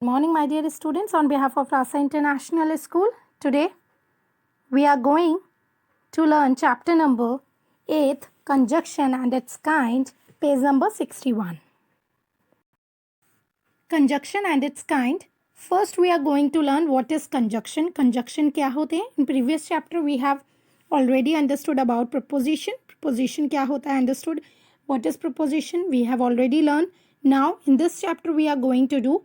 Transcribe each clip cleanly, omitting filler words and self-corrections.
Good morning, my dear students. On behalf of Rasa International School, today we are going to learn chapter number 8, Conjunction and its kind, page number 61. Conjunction and its kind. First, we are going to learn what is conjunction. Conjunction क्या होते हैं? In previous chapter, we have already understood about preposition. Preposition क्या होता है? Understood. What is preposition? We have already learned. Now, in this chapter, we are going to do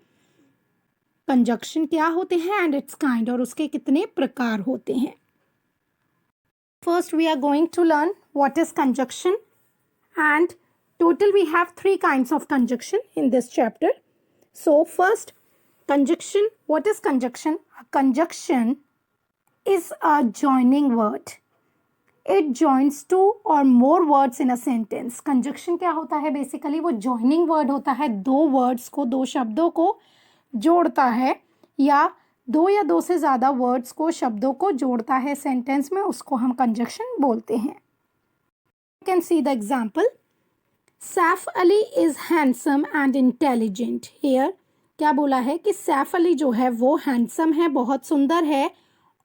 conjunction क्या होते हैं and it's kind और उसके कितने प्रकार होते हैं. First we are going to learn what is conjunction and total we have 3 kinds of conjunction in this chapter. So first conjunction. What is conjunction? Conjunction is a joining word. It joins 2 or more words in a sentence. Conjunction क्या होता है? Basically वो joining word होता है. 2 words को, 2 शब्दों को जोड़ता है या 2 या 2 से ज़्यादा वर्ड्स को, शब्दों को जोड़ता है सेंटेंस में, उसको हम कंजक्शन बोलते हैं. You can see the example. Saif Ali is handsome and intelligent. Here क्या बोला है कि सैफ अली जो है वो हैंडसम है, बहुत सुंदर है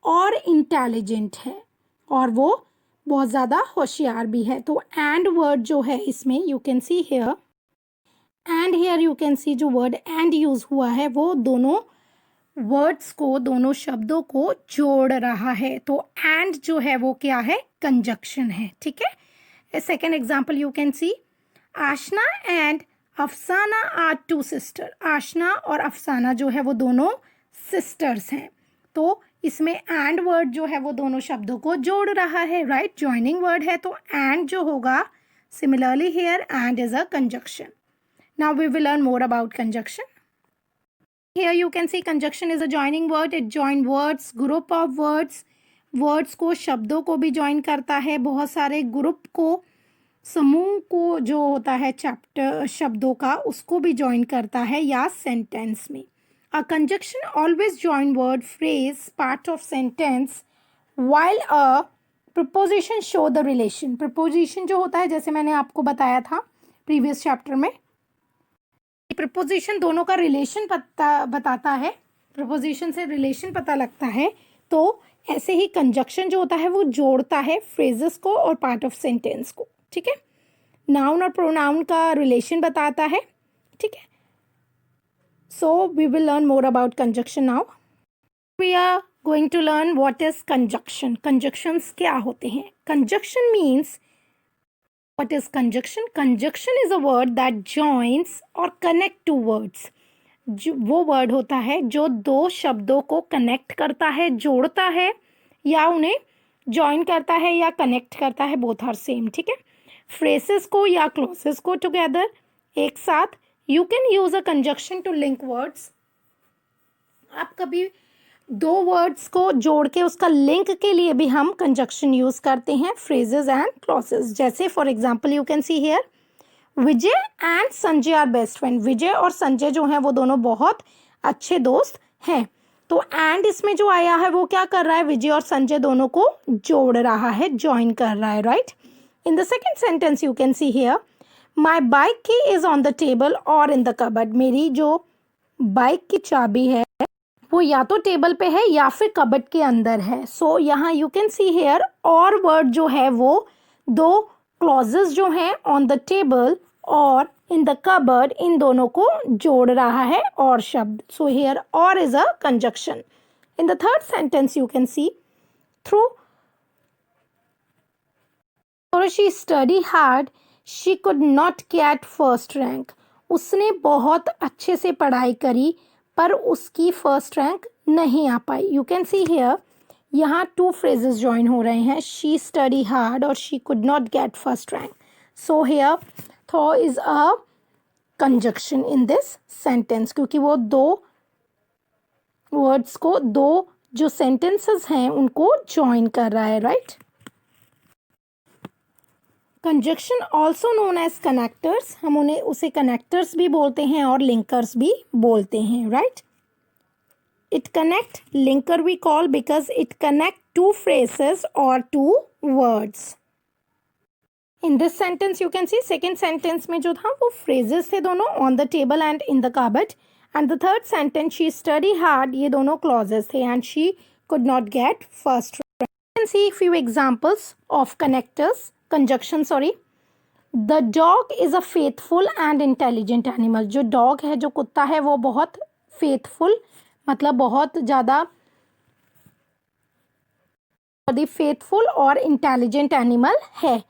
और इंटेलिजेंट है और वो बहुत ज़्यादा होशियार भी है. तो एंड वर्ड जो है इसमें you can see here and here you can सी जो वर्ड एंड यूज हुआ है वो दोनों वर्ड्स को, दोनों शब्दों को जोड़ रहा है. तो एंड जो है वो क्या है? कंजक्शन है. ठीक है. Second example you can C Aashna and अफसाना आर 2 सिस्टर. आशना और अफसाना जो है वो दोनों सिस्टर्स हैं. तो इसमें एंड वर्ड जो है वो दोनों शब्दों को जोड़ रहा है. राइट. जॉइनिंग वर्ड है तो एंड जो होगा. Similarly here and is a conjunction. Now we will learn more about conjunction. Here you can see conjunction is a joining word. It join words, group of words. Words को, शब्दों को भी join करता है. बहुत सारे group को, समूह को जो होता है चैप्टर शब्दों का, उसको भी join करता है या sentence में. A conjunction always join word, phrase, part of sentence while a preposition show the relation. Preposition जो होता है, जैसे मैंने आपको बताया था previous chapter में, प्रपोजिशन दोनों का रिलेशन बताता है. प्रपोजिशन से रिलेशन पता लगता है. तो ऐसे ही कंजक्शन जो होता है वो जोड़ता है फ्रेजेस को और पार्ट ऑफ सेंटेंस को. ठीक है. नाउन और प्रोनाउन का रिलेशन बताता है. ठीक है. So we will learn more about conjunction now. We are going to learn what is conjunction. Conjunctions क्या होते हैं? Conjunction means what is conjunction? Conjunction is a word that joins or connect two words. वो word होता है जो 2 शब्दों को connect करता है, जोड़ता है या उन्हें जॉइन करता है या कनेक्ट करता है. Both are same. ठीक है. फ्रेसेस को या क्लॉसेस को टुगेदर एक साथ. You can use a conjunction to link words. आप कभी 2 वर्ड्स को जोड़ के उसका लिंक के लिए भी हम कंजक्शन यूज करते हैं. Phrases and clauses. जैसे for example you can see here Vijay and Sanjay are best friend. Vijay और संजय जो हैं वो दोनों बहुत अच्छे दोस्त हैं. तो एंड इसमें जो आया है वो क्या कर रहा है? विजय और संजय दोनों को जोड़ रहा है, ज्वाइन कर रहा है. Right. In the second sentence you can see here my bike की इज ऑन द टेबल और इन द कबर्ड. मेरी जो बाइक की चाबी है वो या तो टेबल पे है या फिर कबर्ड के अंदर है. सो यहाँ यू कैन सी हेयर और वर्ड जो है वो 2 क्लॉजेस जो हैं ऑन द टेबल और इन द कबर्ड, इन दोनों को जोड़ रहा है और शब्द. सो here or is a conjunction. In the third sentence you can C through she study hard she could not get first rank. उसने बहुत अच्छे से पढ़ाई करी पर उसकी फर्स्ट रैंक नहीं आ पाई. यू कैन सी हियर यहाँ 2 फ्रेजेस ज्वाइन हो रहे हैं. शी स्टडी हार्ड और she could not get first rank. So here though is a conjunction in this sentence क्योंकि वो 2 वर्ड्स को, 2 जो सेंटेंसेस हैं उनको ज्वाइन कर रहा है. Right. Conjunction also known as connectors. हम उन्हें उसे कनेक्टर्स भी बोलते हैं और लिंकर्स भी बोलते हैं. Right. It connect. Linker we call because it connect 2 phrases or 2 words. In this sentence you can see second sentence में जो था वो फ्रेजेस थे दोनों on the table and in the cupboard and the third sentence she study hard, ये दोनों clauses थे and she could not get first rank. Can see few examples of connectors conjunction. Sorry, the dog is a faithful and intelligent animal. जो dog है, जो कुत्ता है, वो बहुत फेथफुल मतलब बहुत ज़्यादा द फेथफुल और इंटेलिजेंट एनिमल है.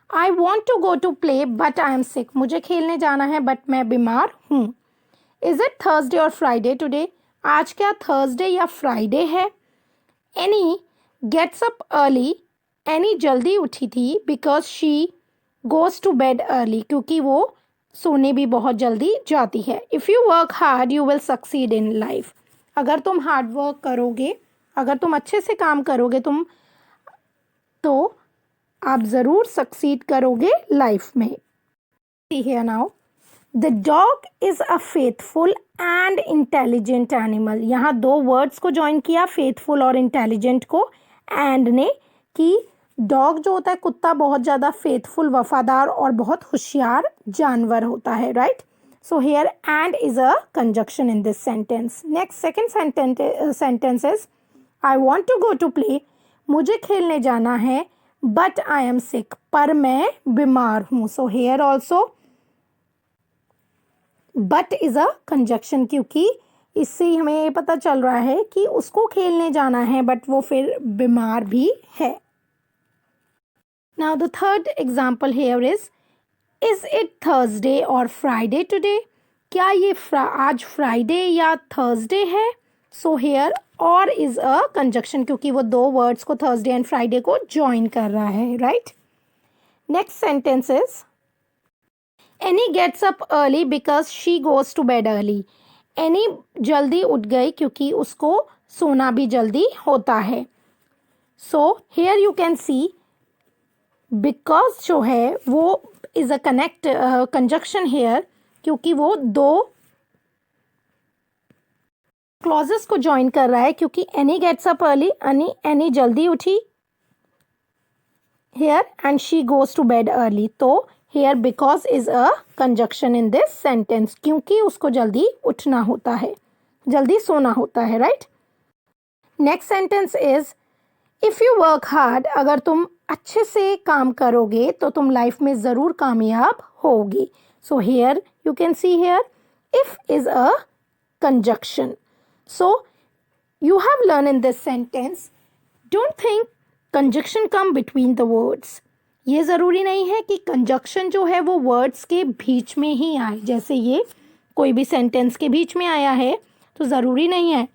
I want to go to play but I am sick. मुझे खेलने जाना है बट मैं बीमार हूँ. Is it Thursday or Friday today. आज क्या थर्सडे या फ्राइडे है. Annie gets up early. Annie जल्दी उठी थी because she goes to bed early, क्योंकि वो सोने भी बहुत जल्दी जाती है. If you work hard you will succeed in life. अगर तुम हार्ड वर्क करोगे, अगर तुम अच्छे से काम करोगे तो आप ज़रूर सक्सीड करोगे लाइफ में. Here now, the dog is a faithful and intelligent animal. यहाँ दो वर्ड्स को ज्वाइन किया, फेथफुल और इंटेलिजेंट को, एंड ने, कि डॉग जो होता है कुत्ता बहुत ज़्यादा फेथफुल, वफादार और बहुत होशियार जानवर होता है. Right. So here and is a conjunction in this sentence. Next second sentence is I want to go to play. मुझे खेलने जाना है बट आई एम सिक, पर मैं बीमार हूँ. So here also but is a conjunction, क्योंकि इससे हमें ये पता चल रहा है कि उसको खेलने जाना है बट वो फिर बीमार भी है. Now the third example here is it Thursday or Friday today. क्या ये आज फ्राइडे या थर्सडे है. So here or is a conjunction, क्योंकि वो दो वर्ड्स को थर्सडे एंड फ्राइडे को ज्वाइन कर रहा है. Right. Next sentence is Annie gets up early because she goes to bed early. Annie जल्दी उठ गई क्योंकि उसको सोना भी जल्दी होता है. So here you can C because जो है वो इज अ कंजक्शन हेयर, क्योंकि वो दो क्लॉजेस को ज्वाइन कर रहा है. क्योंकि Annie gets up early, Annie जल्दी उठी here, and she goes to bed early. तो here because is a conjunction in this sentence, क्योंकि उसको जल्दी उठना होता है, जल्दी सोना होता है. Right. Next sentence is if you work hard. अगर तुम अच्छे से काम करोगे तो तुम लाइफ में ज़रूर कामयाब होगी. So here you can see here if is a conjunction. So you have learned in this sentence, don't think conjunction come between the words. ये ज़रूरी नहीं है कि कंजक्शन जो है वो वर्ड्स के बीच में ही आए. जैसे ये कोई भी सेंटेंस के बीच में आया है तो ज़रूरी नहीं है.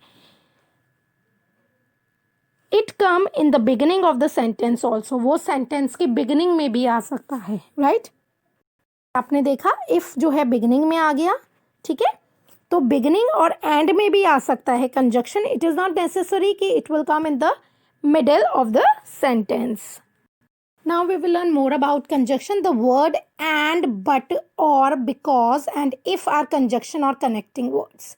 It come in the beginning of the sentence also. वो सेंटेंस के बिगिनिंग में भी आ सकता है. राइट. आपने देखा इफ़ जो है बिगिनिंग में आ गया. ठीक है. तो बिगिनिंग और एंड में भी आ सकता है conjunction. It is not necessary कि it will come in the middle of the sentence. Now we will learn more about conjunction. The word and, but, और, because and if are conjunction और connecting words.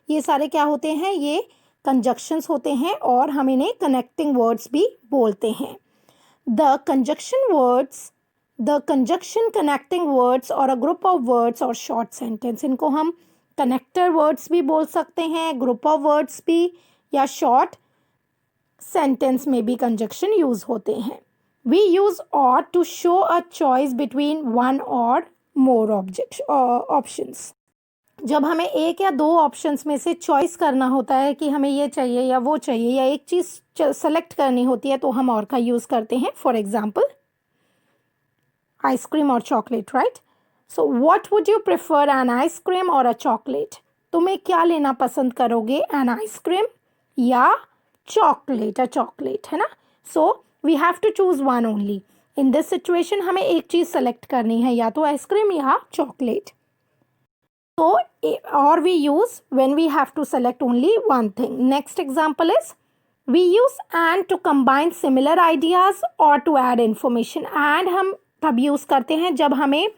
ये सारे क्या होते हैं, ये conjunctions होते हैं और हम इन्हें कनेक्टिंग वर्ड्स भी बोलते हैं. The conjunction words, the conjunction connecting words और अ ग्रुप ऑफ वर्ड्स और शॉर्ट सेंटेंस. इनको हम कनेक्टर वर्ड्स भी बोल सकते हैं, ग्रुप ऑफ वर्ड्स भी, या शॉर्ट सेंटेंस में भी कंजक्शन यूज होते हैं. We use or to show a choice between one or more options. जब हमें एक या दो ऑप्शंस में से चॉइस करना होता है कि हमें ये चाहिए या वो चाहिए, या एक चीज़ सेलेक्ट करनी होती है, तो हम और का यूज़ करते हैं. For example ice cream or chocolate. Right. So what would you prefer, an ice cream or a chocolate. तुम्हें क्या लेना पसंद करोगे, एन आइसक्रीम या चॉकलेट. अ चॉकलेट है ना. So we have to choose one only. In this situation हमें एक चीज़ सेलेक्ट करनी है, या तो आइसक्रीम या chocolate. So, or we use when we have to select only one thing. Next example is we use and to combine similar ideas or to add information. And हम तब use करते हैं जब हमें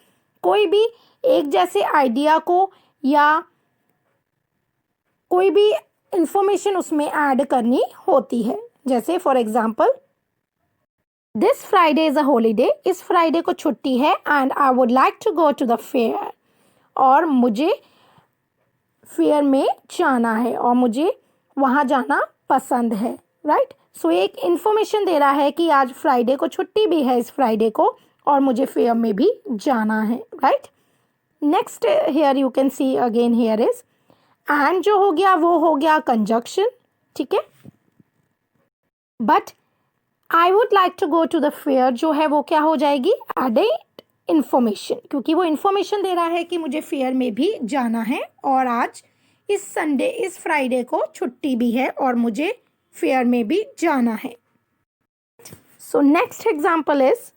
कोई भी एक जैसे आइडिया को या कोई भी इंफॉर्मेशन उसमें ऐड करनी होती है. जैसे for example this Friday is a holiday. इस फ्राइडे को छुट्टी है, and I would like to go to the fair. और मुझे फेयर में जाना है और मुझे वहाँ जाना पसंद है, राइट। सो एक इंफॉर्मेशन दे रहा है कि आज फ्राइडे को छुट्टी भी है, इस फ्राइडे को, और मुझे फेयर में भी जाना है, right. Next here you can see again here is and जो हो गया वो हो गया कंजक्शन, ठीक है। But I would like to go to the fair जो है वो क्या हो जाएगी, एडेड इंफॉर्मेशन, क्योंकि वो इंफॉर्मेशन दे रहा है कि मुझे फेयर में भी जाना है और आज इस संडे इस फ्राइडे को छुट्टी भी है और मुझे फेयर में भी जाना है। So next example is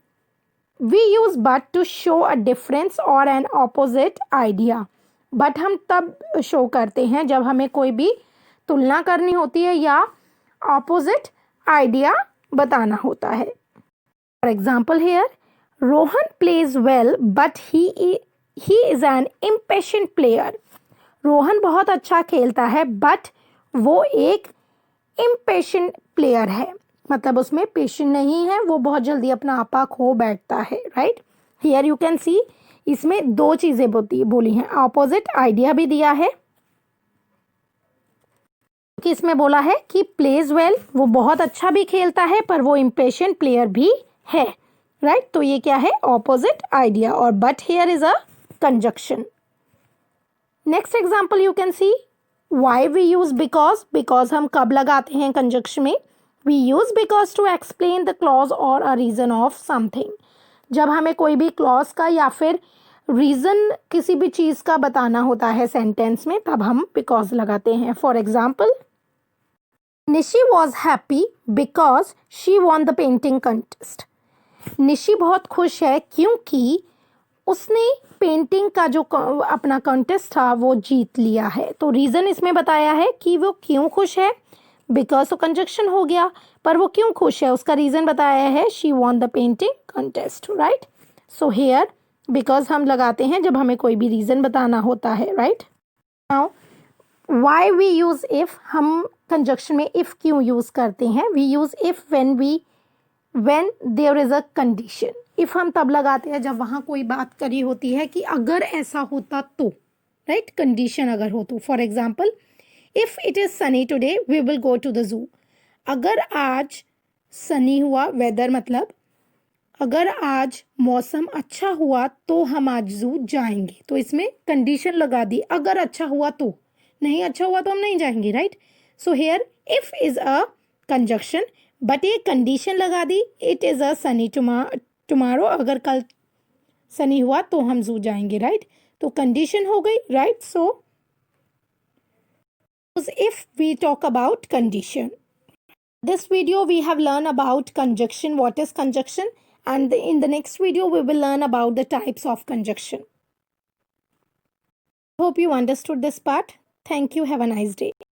we use but to show a difference or an opposite idea. But हम तब शो करते हैं जब हमें कोई भी तुलना करनी होती है या ऑपोजिट आइडिया बताना होता है। For example hair Rohan pledge well but he is an impatient player. Rohan बहुत अच्छा खेलता है बट वो एक इम्पेशेंट प्लेयर है, मतलब उसमें पेशेंट नहीं है, वो बहुत जल्दी अपना आपा खो बैठता है, राइट। हियर यू कैन सी इसमें दो चीज़ें बोली हैं, ऑपोजिट आइडिया भी दिया है कि इसमें बोला है कि प्लेज वेल, वो बहुत अच्छा भी खेलता है पर वो इम्पेशेंट प्लेयर भी है, राइट। तो ये क्या है, ऑपोजिट आइडिया, और but here is a conjunction. Next example you can see why we use because. Because हम कब लगाते हैं कंजक्शन में, we use because to explain the clause or a reason of something. जब हमें कोई भी क्लॉज का या फिर रीजन किसी भी चीज़ का बताना होता है सेंटेंस में, तब हम बिकॉज लगाते हैं। For example Nishi was happy because she won the painting contest. Nishi बहुत खुश है क्योंकि उसने पेंटिंग का जो अपना कंटेस्ट था वो जीत लिया है। तो रीज़न इसमें बताया है कि वो क्यों खुश है, बिकॉज तो कंजक्शन हो गया, पर वो क्यों खुश है उसका रीज़न बताया है, she won the painting contest, right. So hair because हम लगाते हैं जब हमें कोई भी रीज़न बताना होता है, right. Now why we use if, हम कंजक्शन में इफ़ क्यों यूज़ करते हैं, we use if when there is a condition. If हम तब लगाते हैं जब वहाँ कोई बात करी होती है कि अगर ऐसा होता तो, राइट, कंडीशन अगर हो तो। For example if it is sunny today we will go to the zoo. अगर आज सनी हुआ, वेदर मतलब अगर आज मौसम अच्छा हुआ तो हम आज जू जाएंगे। तो इसमें कंडीशन लगा दी, अगर अच्छा हुआ तो, नहीं अच्छा हुआ तो हम नहीं जाएंगे, right. So here if is a conjunction, but ये कंडीशन लगा दी, it is a sunny tomorrow, अगर कल सनी हुआ तो हम जू जाएंगे, राइट। तो कंडीशन हो गई, right. So if we talk about condition, this video we have learned about conjunction, what is conjunction, and in the next video we will learn about the types of conjunction. Hope you understood this part. Thank you. Have a nice day.